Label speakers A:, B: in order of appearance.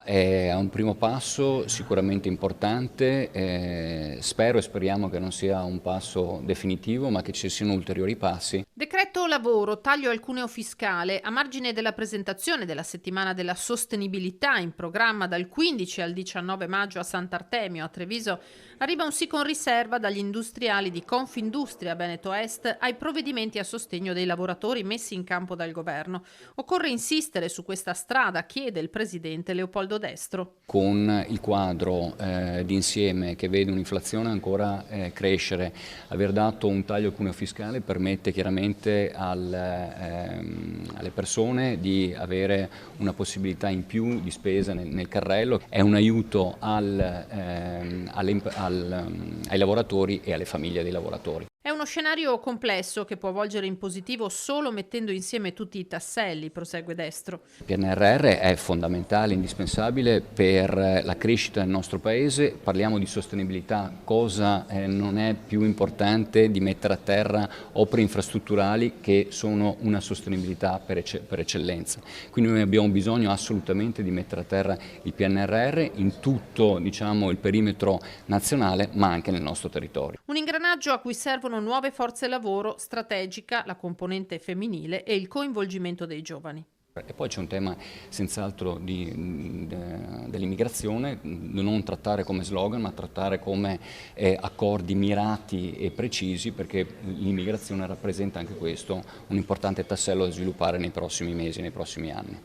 A: È un primo passo sicuramente importante, spero e speriamo che non sia un passo definitivo, ma che ci siano ulteriori passi.
B: Decreto lavoro, taglio al cuneo fiscale. A margine della presentazione della settimana della sostenibilità in programma dal 15 al 19 maggio a Sant'Artemio, a Treviso, arriva un sì con riserva dagli industriali di Confindustria Veneto Est ai provvedimenti a sostegno dei lavoratori messi in campo dal governo. Occorre insistere su questa strada, chiede il presidente Leopoldo Destro.
A: Con il quadro d'insieme che vede un'inflazione ancora crescere, aver dato un taglio al cuneo fiscale permette chiaramente alle persone di avere una possibilità in più di spesa nel carrello, è un aiuto ai lavoratori e alle famiglie dei lavoratori.
B: È uno scenario complesso che può volgere in positivo solo mettendo insieme tutti i tasselli, prosegue Destro.
A: Il PNRR è fondamentale, indispensabile per la crescita del nostro Paese, parliamo di sostenibilità, cosa non è più importante di mettere a terra opere infrastrutturali che sono una sostenibilità per eccellenza. Quindi noi abbiamo bisogno assolutamente di mettere a terra il PNRR in tutto il perimetro nazionale, ma anche nel nostro territorio.
B: Un ingranaggio a cui servono nuove forze lavoro, strategica, la componente femminile e il coinvolgimento dei giovani.
A: E poi c'è un tema senz'altro dell'immigrazione, non trattare come slogan ma trattare come accordi mirati e precisi, perché l'immigrazione rappresenta anche questo un importante tassello da sviluppare nei prossimi mesi, nei prossimi anni.